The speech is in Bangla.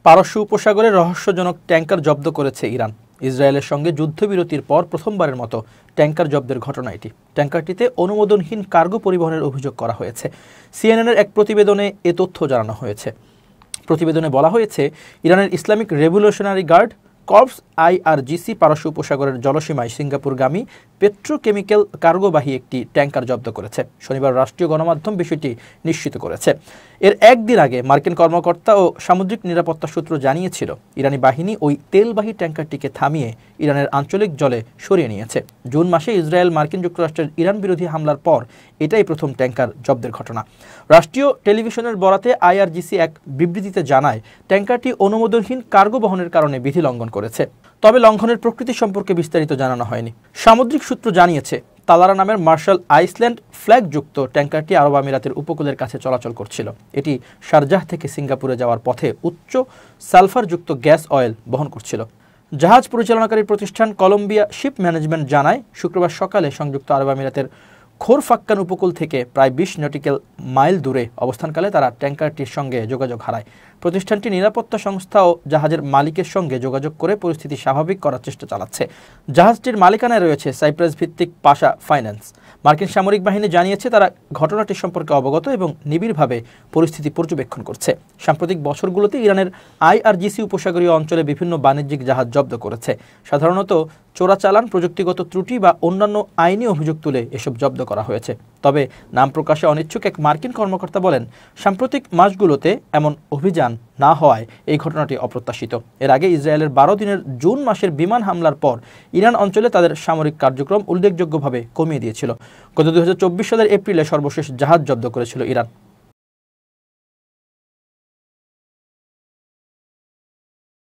পারস্য উপসাগরে রহস্যজনক ট্যাঙ্কার জব্দ করেছে ইরান। ইসরায়েলের সঙ্গে যুদ্ধবিরতির পর প্রথমবারের মতো ট্যাঙ্কার জব্দের ঘটনা এটি। ট্যাঙ্কারটিতে অনুমোদনহীন কার্গো পরিবহনের অভিযোগ করা হয়েছে। সিএনএনের এক প্রতিবেদনে এ তথ্য জানানো হয়েছে। প্রতিবেদনে বলা হয়েছে, ইরানের Islamic Revolutionary Guard Corps IRGC পারস্য উপসাগরের জলসীমায় সিঙ্গাপুরগামী পেট্রোকেমিক্যাল কার্গোবাহী একটি ট্যাঙ্কার জব্দ করেছে। শনিবার রাষ্ট্রীয় গণমাধ্যম বিষয়টি নিশ্চিত করেছে। এর একদিন আগে মার্কিন কর্মকর্তা ও সামুদ্রিক নিরাপত্তা সূত্র জানিয়েছিল, ইরানি বাহিনী ওই তেলবাহী ট্যাঙ্কারটিকে থামিয়ে ইরানের আঞ্চলিক জলে সরিয়ে নিয়েছে। জুন মাসে ইসরায়েল মার্কিন যুক্তরাষ্ট্রের ইরান বিরোধী হামলার পর এটাই প্রথম ট্যাঙ্কার জব্দের ঘটনা। রাষ্ট্রীয় টেলিভিশনের বরাতে IRGC এক বিবৃতিতে জানায়, ট্যাঙ্কারটি অনুমোদনহীন কার্গো বহনের কারণে বিধি লঙ্ঘন করেছে। তবে লঙ্ঘনের প্রকৃতি সম্পর্কে বিস্তারিত জানানো হয়নি। সামুদ্রিক সূত্র জানিয়েছে, তালারা নামের মার্শাল আইসল্যান্ড ফ্ল্যাগযুক্ত ট্যাঙ্কারটি আরব আমিরাতের উপকূলের কাছে চলাচল করছিল। এটি শারজাহ থেকে সিঙ্গাপুরে যাওয়ার পথে উচ্চ সালফারযুক্ত গ্যাস অয়েল বহন করছিল। জাহাজ পরিচালনাকারী প্রতিষ্ঠান কলম্বিয়া শিপ ম্যানেজমেন্ট জানায়, শুক্রবার সকালে সংযুক্ত আরব আমিরাতের খোরফাক্কান উপকূল থেকে প্রায় 20 নটিক্যাল মাইল দূরে অবস্থানকালে তারা ট্যাঙ্কারটির সঙ্গে যোগাযোগ হারায়। প্রতিষ্ঠানটি নিরাপত্তা সংস্থা ও জাহাজের মালিকের সঙ্গে যোগাযোগ করে পরিস্থিতি স্বাভাবিক করার চেষ্টা চালাচ্ছে। জাহাজটির মালিকানায় রয়েছে সাইপ্রাস ভিত্তিক পাশা ফাইন্যান্স। মার্কিন সামরিক বাহিনী জানিয়েছে, তারা ঘটনাটি সম্পর্কে অবগত এবং নিবিড়ভাবে পরিস্থিতি পর্যবেক্ষণ করছে। সাম্প্রতিক বছরগুলোতে ইরানের IRGC উপসাগরীয় অঞ্চলে বিভিন্ন বাণিজ্যিক জাহাজ জব্দ করেছে। সাধারণত চোরাচালান, প্রযুক্তিগত ত্রুটি বা অন্যান্য আইনি অভিযোগ তুলে এসব জব্দ করা হয়েছে। তবে নাম প্রকাশে অনিচ্ছুক এক মার্কিন কর্মকর্তা বলেন, সাম্প্রতিক মাসগুলোতে এমন অভিযান না হওয়ায় এই ঘটনাটি অপ্রত্যাশিত। এর আগে ইসরায়েলের 12 দিনের জুন মাসের বিমান হামলার পর ইরান অঞ্চলে তাদের সামরিক কার্যক্রম উল্লেখযোগ্যভাবে কমিয়ে দিয়েছিল। গত 2024 সালের এপ্রিলে সর্বশেষ জাহাজ জব্দ করেছিল ইরান।